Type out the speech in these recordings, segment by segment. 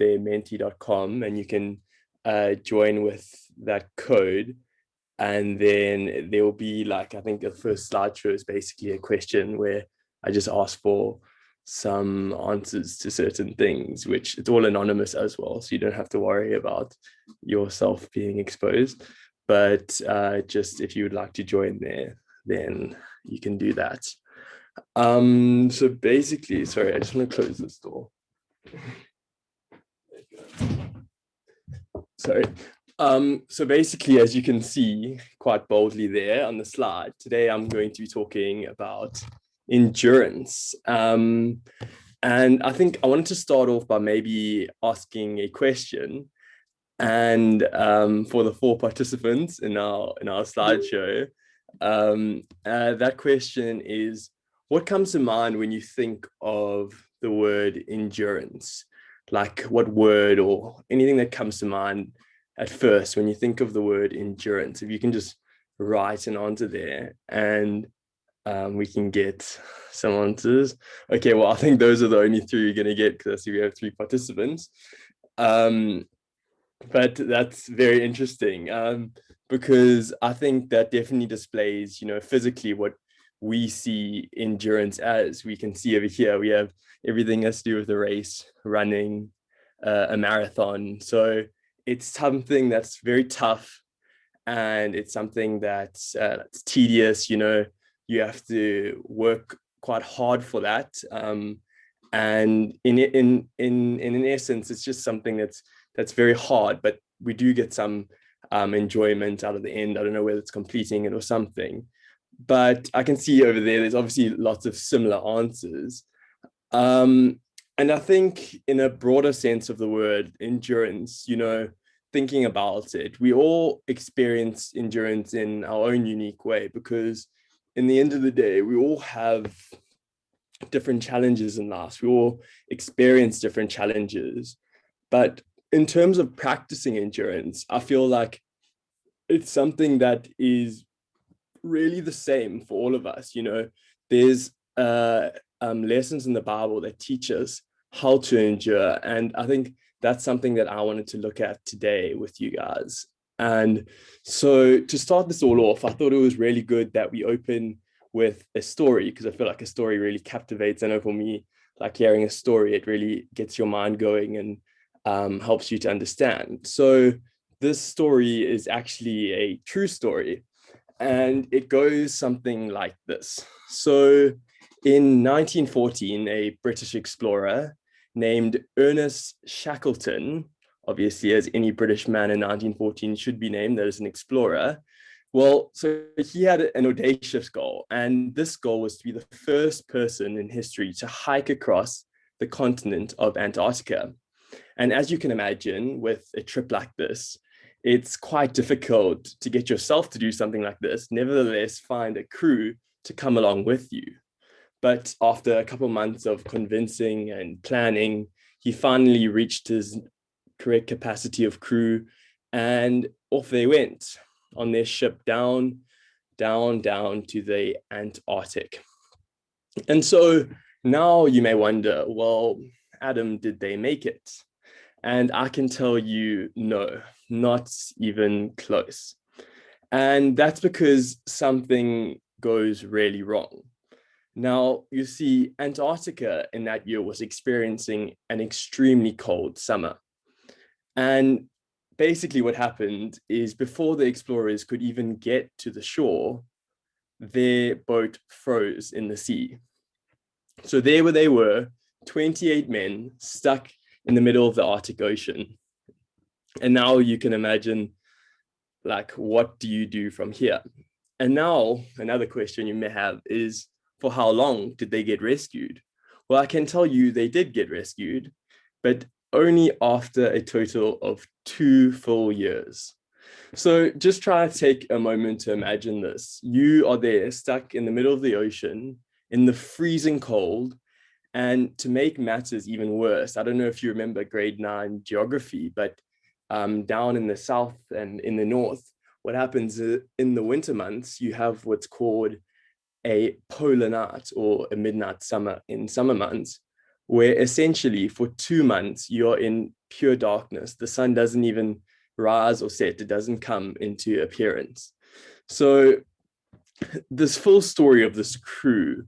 theirmenti.com, and you can join with that code. And then there will be like, I think the first slideshow is basically a question where I just ask for some answers to certain things, which it's all anonymous as well. So you don't have to worry about yourself being exposed. But just if you would like to join there, then you can do that. So basically, sorry, I just want to close this door. Sorry. So basically, as you can see quite boldly there on the slide, today I'm going to be talking about endurance. And I think I wanted to start off by maybe asking a question. And for the 4 participants in our slideshow, that question is, what comes to mind when you think of the word endurance? Like what word or anything that comes to mind at first when you think of the word endurance? If you can just write an answer there, and we can get some answers. Okay, well, I think those are the only 3 you're going to get, because I see we have 3 participants. But that's very interesting, because I think that definitely displays, physically what we see endurance as. We can see over here, we have everything has to do with the race, running, a marathon. So it's something that's very tough, and it's something that's tedious. You have to work quite hard for that. And in essence, it's just something that's very hard, but we do get some enjoyment out of the end. I don't know whether it's completing it or something, but I can see over there's obviously lots of similar answers. And I think in a broader sense of the word endurance, thinking about it, we all experience endurance in our own unique way, because in the end of the day, we all have different challenges in life. We all experience different challenges. But in terms of practicing endurance, I feel like it's something that is really the same for all of us. There's lessons in the Bible that teach us how to endure. And I think that's something that I wanted to look at today with you guys. And so to start this all off, I thought it was really good that we open with a story, because I feel like a story really captivates. I know for me, like hearing a story, it really gets your mind going and helps you to understand. So this story is actually a true story, and it goes something like this. So in 1914, a British explorer named Ernest Shackleton, obviously as any British man in 1914 should be named, that is an explorer. Well, so he had an audacious goal, and this goal was to be the first person in history to hike across the continent of Antarctica. And as you can imagine, with a trip like this, it's quite difficult to get yourself to do something like this. Nevertheless, find a crew to come along with you. But after a couple of months of convincing and planning, he finally reached his correct capacity of crew, and off they went on their ship down to the Antarctic. And so now you may wonder, well, Adam, did they make it? And I can tell you, no, not even close. And that's because something goes really wrong. Now, you see, Antarctica in that year was experiencing an extremely cold summer. And basically what happened is, before the explorers could even get to the shore, their boat froze in the sea. So there where they were, 28 men stuck in the middle of the Arctic Ocean. And now you can imagine, like, what do you do from here? And now another question you may have is, for how long did they get rescued? Well, I can tell you they did get rescued, but only after a total of 2 full years. So just try to take a moment to imagine this. You are there stuck in the middle of the ocean in the freezing cold. And to make matters even worse, I don't know if you remember grade 9 geography, but down in the south and in the north, what happens in the winter months, you have what's called a polar night, or a midnight summer in summer months, where essentially for 2 months you're in pure darkness. The sun doesn't even rise or set, it doesn't come into appearance. So this full story of this crew,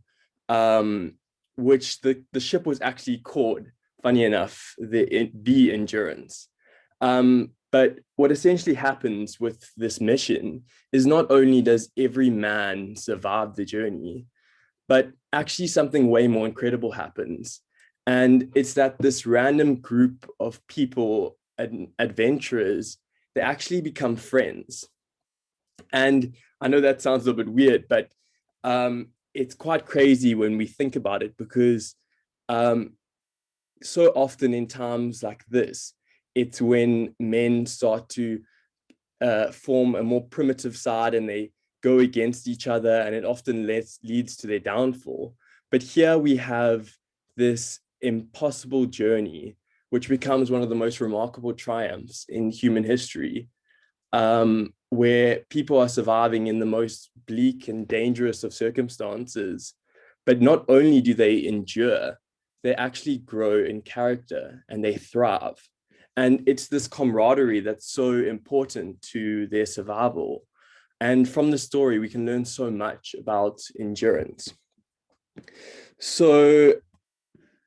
which the ship was actually called, funny enough, the Endurance. But what essentially happens with this mission is not only does every man survive the journey, but actually something way more incredible happens. And it's that this random group of people, adventurers, they actually become friends. And I know that sounds a little bit weird, but it's quite crazy when we think about it, because so often in times like this, it's when men start to form a more primitive side and they go against each other, and it often leads to their downfall. But here we have this impossible journey, which becomes one of the most remarkable triumphs in human history, where people are surviving in the most bleak and dangerous of circumstances. But not only do they endure, they actually grow in character and they thrive. And it's this camaraderie that's so important to their survival. And from the story, we can learn so much about endurance. So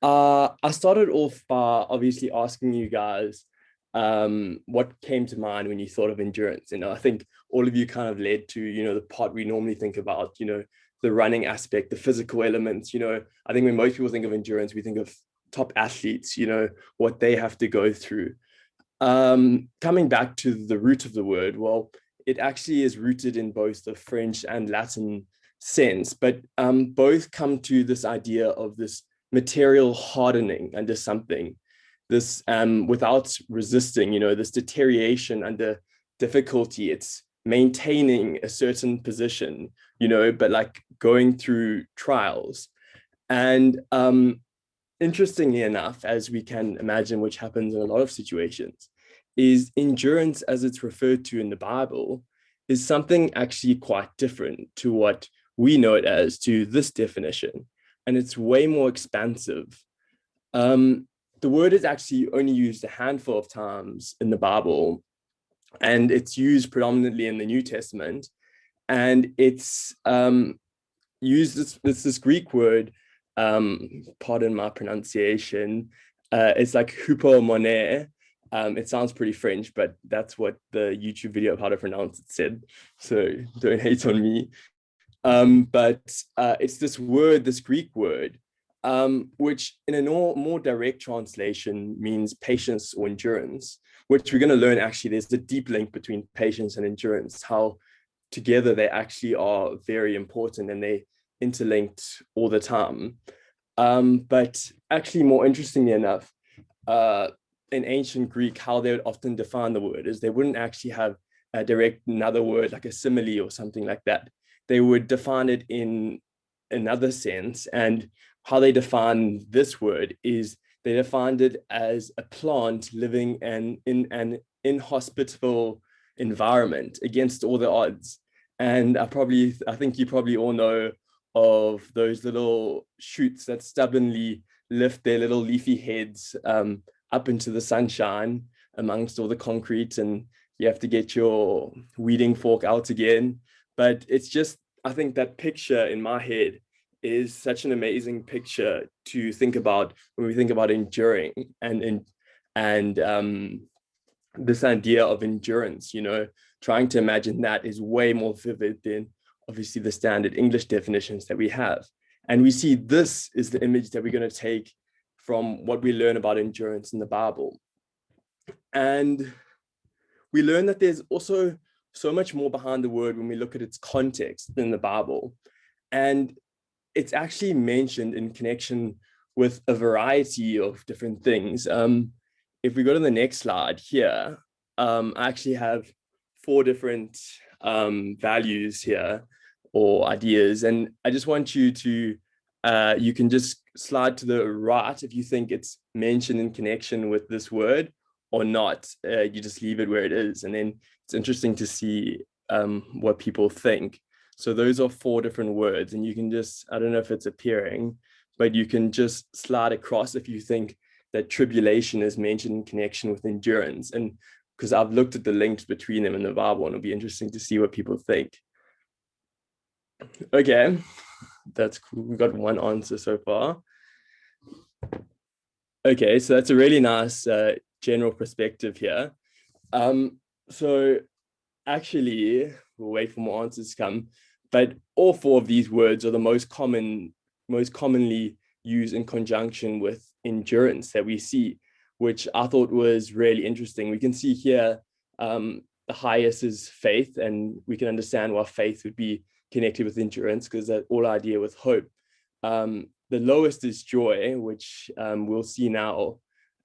I started off by obviously asking you guys what came to mind when you thought of endurance. I think all of you kind of led to, the part we normally think about, the running aspect, the physical elements. I think when most people think of endurance, we think of top athletes, what they have to go through. Coming back to the root of the word, well, it actually is rooted in both the French and Latin sense, but both come to this idea of this material hardening under something, this without resisting, this deterioration under difficulty. It's maintaining a certain position, but like going through trials. And interestingly enough, as we can imagine, which happens in a lot of situations, is endurance, as it's referred to in the Bible, is something actually quite different to what we know it as, to this definition. And it's way more expansive. The word is actually only used a handful of times in the Bible, and it's used predominantly in the New Testament. And it's used, it's this Greek word, pardon my pronunciation, it's like hupomone. It sounds pretty French, but that's what the YouTube video of how to pronounce it said. So don't hate on me. But it's this word, this Greek word, which in a more direct translation means patience or endurance, which we're going to learn actually there's a deep link between patience and endurance, how together they actually are very important and they interlinked all the time. But actually, more interestingly enough, in ancient Greek, how they would often define the word is they wouldn't actually have a direct another word like a simile or something like that. They would define it in another sense. And how they define this word is they defined it as a plant living in an inhospitable environment against all the odds. And I think you probably all know of those little shoots that stubbornly lift their little leafy heads up into the sunshine amongst all the concrete, and you have to get your weeding fork out again. But it's just, I think that picture in my head is such an amazing picture to think about when we think about enduring and this idea of endurance, trying to imagine that is way more vivid than obviously the standard English definitions that we have. And we see this is the image that we're going to take from what we learn about endurance in the Bible. And we learn that there's also so much more behind the word when we look at its context in the Bible. And it's actually mentioned in connection with a variety of different things. If we go to the next slide here, I actually have 4 different values here or ideas. And I just want you to, you can just slide to the right if you think it's mentioned in connection with this word or not. You just leave it where it is. And then it's interesting to see what people think. So those are 4 different words, and you can just, I don't know if it's appearing, but you can just slide across if you think that tribulation is mentioned in connection with endurance. And because I've looked at the links between them in the Bible, and it'll be interesting to see what people think. Okay, that's cool. We got one answer so far. Okay, so that's a really nice general perspective here. So actually, we'll wait for more answers to come, but all four of these words are the most commonly used in conjunction with endurance that we see, which I thought was really interesting. We can see here the highest is faith, and we can understand why faith would be connected with endurance, because that all idea with hope. The lowest is joy, which we'll see now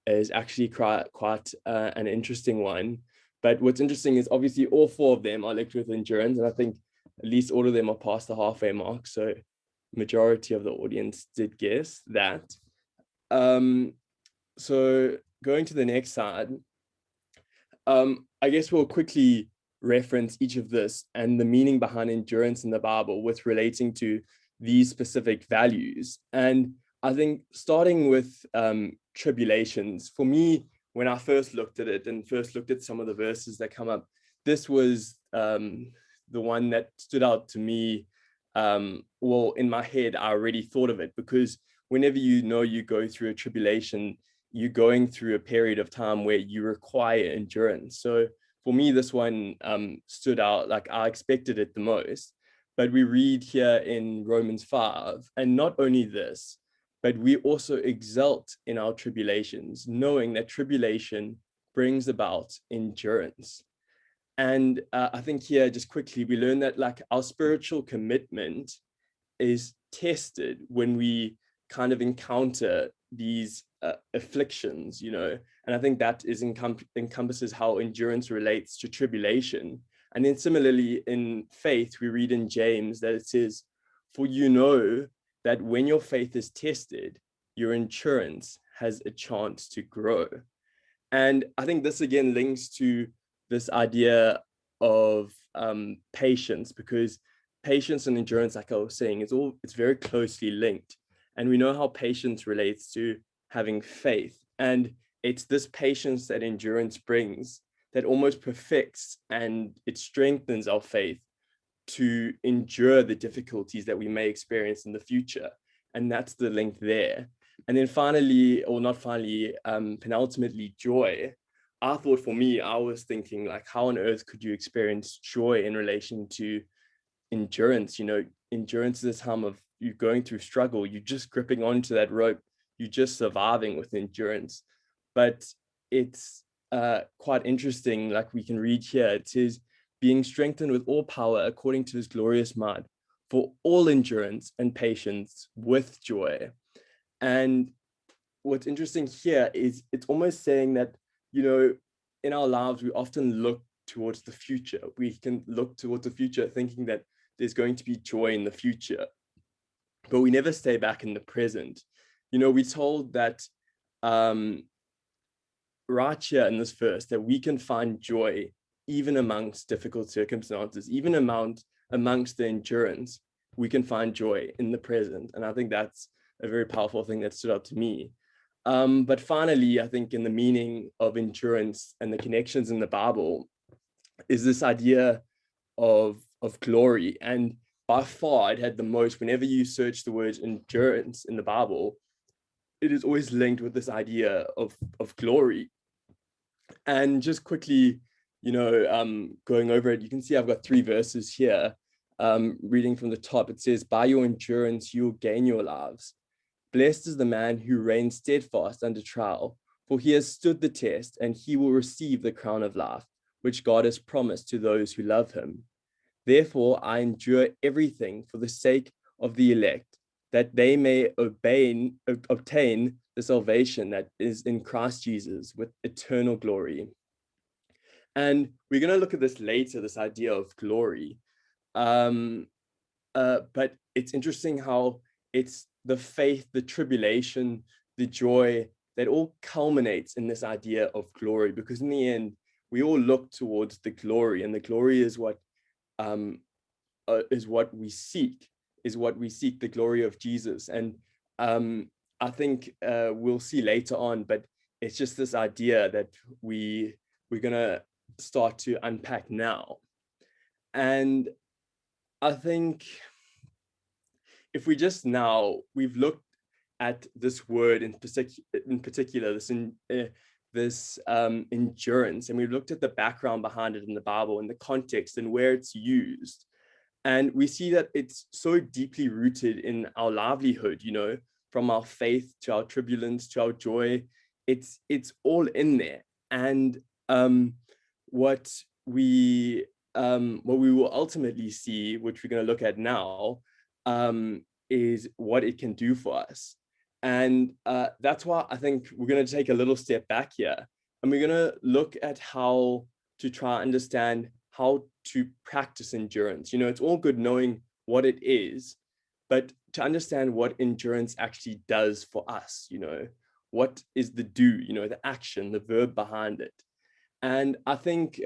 is actually quite an interesting one. But what's interesting is obviously all four of them are linked with endurance, and I think at least all of them are past the halfway mark. So majority of the audience did guess that. So going to the next slide, I guess we'll quickly reference each of this and the meaning behind endurance in the Bible with relating to these specific values. And I think starting with tribulations, for me, when I first looked at it and first looked at some of the verses that come up, this was the one that stood out to me. Well, in my head, I already thought of it, because whenever you go through a tribulation, you're going through a period of time where you require endurance. So for me, this one stood out, like I expected it the most. But we read here in Romans 5, and not only this, but we also exult in our tribulations, knowing that tribulation brings about endurance. And I think here, just quickly, we learn that like our spiritual commitment is tested when we kind of encounter these afflictions, and I think that is encompasses how endurance relates to tribulation. And then similarly in faith, we read in James that it says, for you know that when your faith is tested, your endurance has a chance to grow. And I think this again links to this idea of patience, because patience and endurance, like I was saying, it's very closely linked. And we know how patience relates to having faith. And it's this patience that endurance brings that almost perfects and it strengthens our faith to endure the difficulties that we may experience in the future. And that's the link there. And then finally, or not finally, penultimately, joy. I thought for me, I was thinking like, how on earth could you experience joy in relation to endurance? Endurance is a time of you going through struggle, you just gripping onto that rope, you just surviving with endurance. But it's quite interesting, like we can read here, it says, being strengthened with all power according to his glorious might, for all endurance and patience with joy. And what's interesting here is it's almost saying that, in our lives, we often look towards the future. We can look towards the future thinking that there's going to be joy in the future, but we never stay back in the present. We're told that right here in this verse that we can find joy even amongst difficult circumstances, even amongst the endurance, we can find joy in the present. And I think that's a very powerful thing that stood out to me. But finally, I think in the meaning of endurance and the connections in the Bible is this idea of glory. And by far, it had the most, whenever you search the word endurance in the Bible, it is always linked with this idea of glory. And just quickly, going over it, you can see I've got 3 verses here. Reading from the top, it says, by your endurance, you'll gain your lives. Blessed is the man who reigns steadfast under trial, for he has stood the test, and he will receive the crown of life, which God has promised to those who love him. Therefore, I endure everything for the sake of the elect, that they may obtain the salvation that is in Christ Jesus with eternal glory. And we're going to look at this later, this idea of glory. But it's interesting how it's the faith, the tribulation, the joy that all culminates in this idea of glory, because in the end, we all look towards the glory, and the glory is what we seek, the glory of Jesus. And I think we'll see later on, but it's just this idea that we're gonna start to unpack now. And I think if we just now, we've looked at this word in particular, this endurance, and we've looked at the background behind it in the Bible and the context and where it's used. And we see that it's so deeply rooted in our livelihood, you know, from our faith to our turbulence to our joy. It's all in there. And what we will ultimately see, which we're going to look at now, is what it can do for us. And that's why I think we're going to take a little step back here, and we're going to look at how to try and understand how to practice endurance. You know, it's all good knowing what it is, but to understand what endurance actually does for us, you know, what is the do, you know, the action, the verb behind it. And I think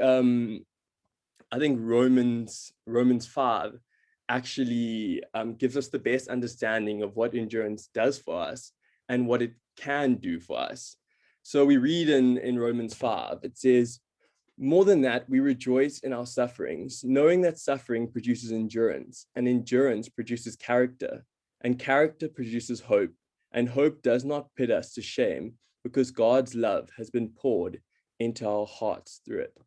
Romans 5 actually gives us the best understanding of what endurance does for us and what it can do for us. So we read in Romans 5, it says, "More than that, we rejoice in our sufferings, knowing that suffering produces endurance, and endurance produces character, and character produces hope, and hope does not put us to shame, because God's love has been poured into our hearts through it."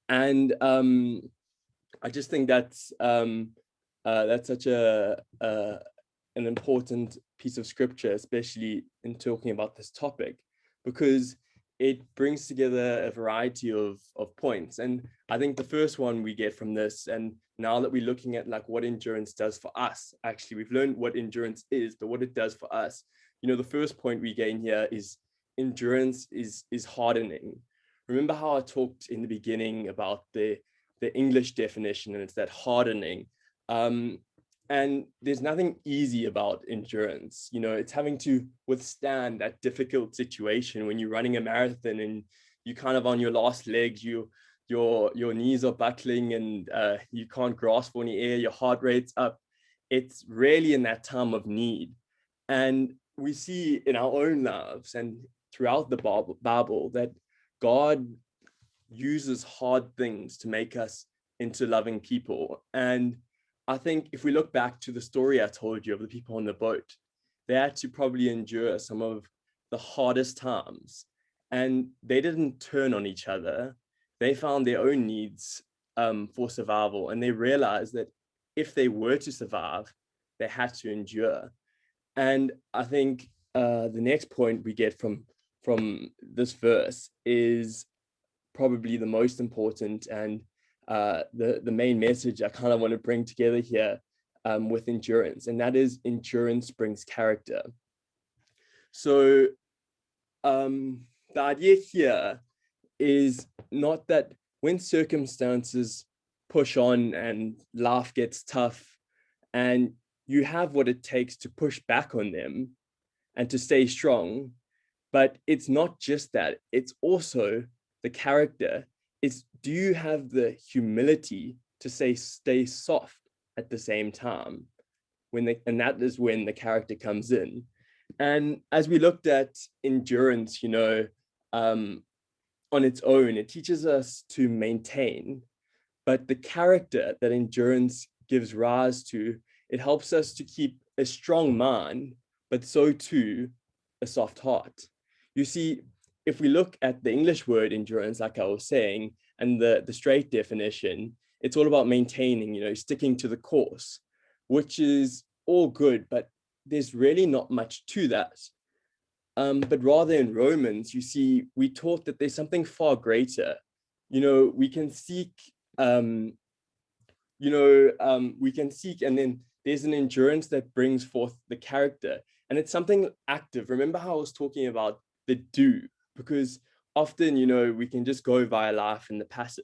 And I just think that's such an important piece of scripture, especially in talking about this topic, because it brings together a variety of points. And I think the first one we get from this, and now that we're looking at like what endurance does for us, actually we've learned what endurance is, but what it does for us. You know, the first point we gain here is endurance is hardening. Remember how I talked in the beginning about the English definition, and it's that hardening. And there's nothing easy about endurance. You know, it's having to withstand that difficult situation when you're running a marathon and you kind of on your last legs, your knees are buckling and you can't grasp any air, your heart rate's up. It's really in that time of need. And we see in our own lives and throughout the Bible that God uses hard things to make us into loving people. And I think if we look back to the story I told you of the people on the boat, they had to probably endure some of the hardest times, and they didn't turn on each other. They found their own needs for survival, and they realized that if they were to survive, they had to endure. And I think the next point we get from this verse is probably the most important and the main message I kind of want to bring together here with endurance, and that is endurance brings character. So the idea here is not that when circumstances push on and life gets tough and you have what it takes to push back on them and to stay strong, but it's not just that, it's also the character. It's, do you have the humility to stay soft at the same time? And that is when the character comes in. And as we looked at endurance, you know, on its own, it teaches us to maintain, but the character that endurance gives rise to, it helps us to keep a strong mind, but so too a soft heart. You see, if we look at the English word endurance, like I was saying, and the straight definition, it's all about maintaining, you know, sticking to the course, which is all good, but there's really not much to that. But rather in Romans, you see, we taught that there's something far greater. You know, we can seek, and then there's an endurance that brings forth the character, and it's something active. Remember how I was talking about the do, because often, you know, we can just go via life in the passive,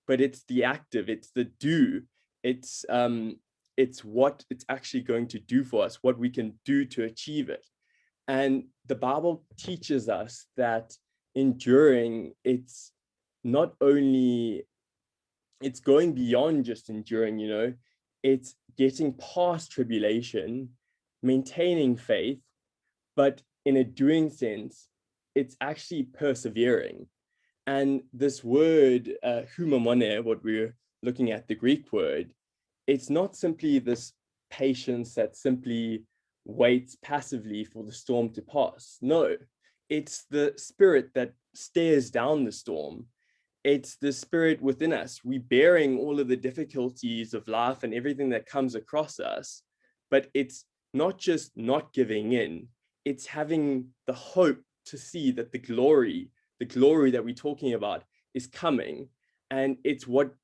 but it's the active, it's the do, it's what it's actually going to do for us, what we can do to achieve it. And the Bible teaches us that enduring, it's not only, it's going beyond just enduring, you know, it's getting past tribulation, maintaining faith, but in a doing sense, it's actually persevering. And this word, humamone, what we're looking at, the Greek word, it's not simply this patience that simply waits passively for the storm to pass. No, it's the spirit that stares down the storm. It's the spirit within us. We bearing all of the difficulties of life and everything that comes across us, but it's not just not giving in, it's having the hope to see that the glory that we're talking about is coming. And it's what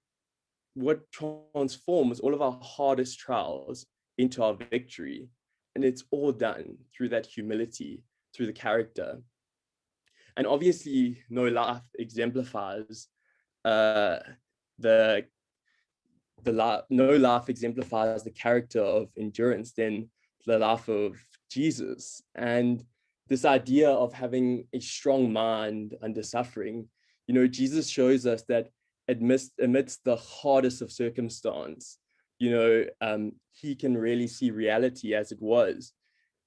transforms all of our hardest trials into our victory. And it's all done through that humility, through the character. And obviously, no life exemplifies the no life exemplifies the character of endurance than the life of Jesus. And this idea of having a strong mind under suffering, Jesus shows us that amidst the hardest of circumstance, he can really see reality as it was.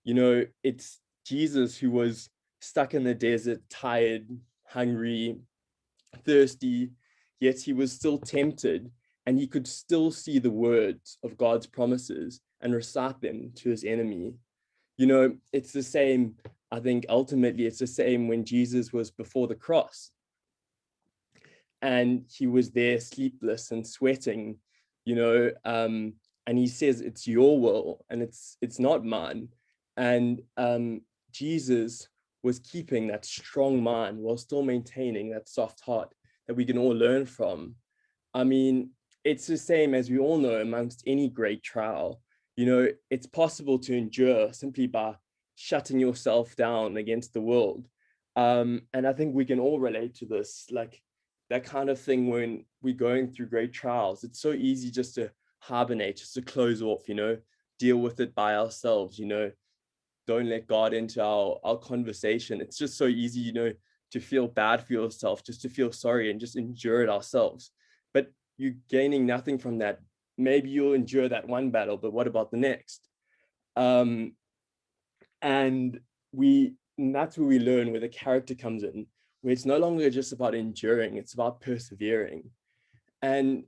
It's Jesus who was stuck in the desert, tired, hungry, thirsty, yet he was still tempted, and he could still see the words of God's promises and recite them to his enemy. It's the same. I think ultimately it's the same when Jesus was before the cross and he was there sleepless and sweating, and he says, it's your will and it's not mine. And Jesus was keeping that strong mind while still maintaining that soft heart that we can all learn from. I mean, it's the same as we all know amongst any great trial. It's possible to endure simply by shutting yourself down against the world. And I think we can all relate to this, like that kind of thing when we're going through great trials. It's so easy just to hibernate, just to close off, deal with it by ourselves, don't let God into our conversation. It's just so easy, to feel bad for yourself, just to feel sorry and just endure it ourselves. But you're gaining nothing from that. Maybe you'll endure that one battle, but what about the next? And that's where we learn, where the character comes in, where it's no longer just about enduring, it's about persevering. And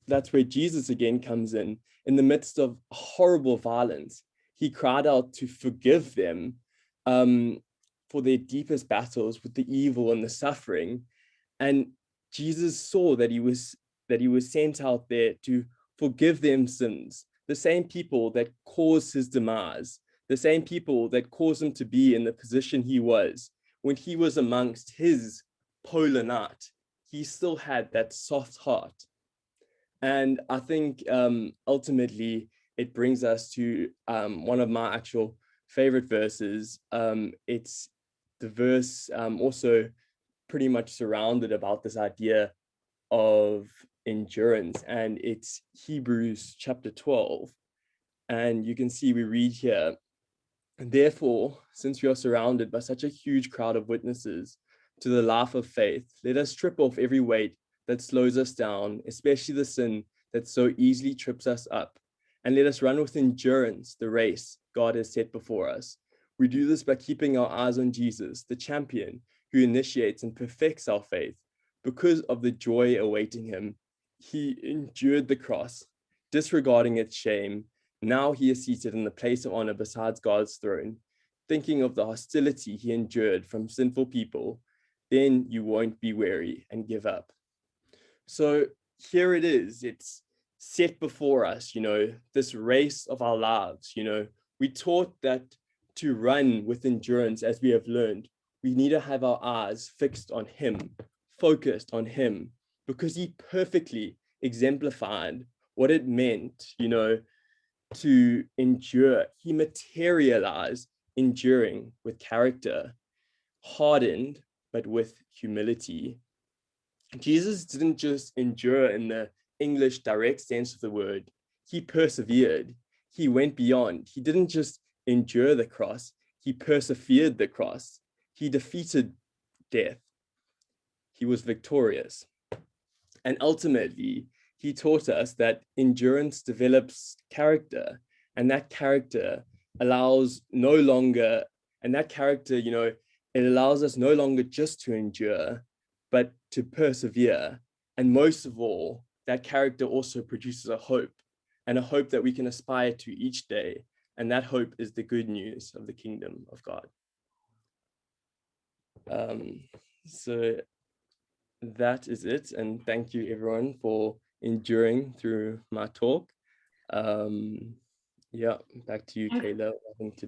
that's where Jesus again comes in the midst of horrible violence. He cried out to forgive them for their deepest battles with the evil and the suffering. And Jesus saw that he was sent out there to forgive them sins, the same people that caused his demise, the same people that caused him to be in the position he was. When he was amongst his polar night, he still had that soft heart. And I think ultimately it brings us to one of my actual favorite verses. It's the verse also pretty much surrounded about this idea of endurance, and it's Hebrews chapter 12. And you can see we read here, therefore, since we are surrounded by such a huge crowd of witnesses to the life of faith, let us strip off every weight that slows us down, especially the sin that so easily trips us up, and let us run with endurance the race God has set before us. We do this by keeping our eyes on Jesus, the champion who initiates and perfects our faith. Because of the joy awaiting him, he endured the cross, disregarding its shame. Now he is seated in the place of honor beside God's throne. Thinking of the hostility he endured from sinful people, then you won't be weary and give up. So here it is. It's set before us, this race of our lives. We taught that to run with endurance, as we have learned, we need to have our eyes fixed on him, focused on him, because he perfectly exemplified what it meant, to endure. He materialized enduring with character, hardened, but with humility. Jesus didn't just endure in the English direct sense of the word. He persevered. He went beyond. He didn't just endure the cross. He persevered the cross. He defeated death. He was victorious. And ultimately, he taught us that endurance develops character, and that character allows no longer, and that character, you know, it allows us no longer just to endure, but to persevere. And most of all, that character also produces a hope, and a hope that we can aspire to each day. And that hope is the good news of the kingdom of God. So that is it. And thank you everyone for enduring through my talk. Yeah, back to you, Kayla. I think to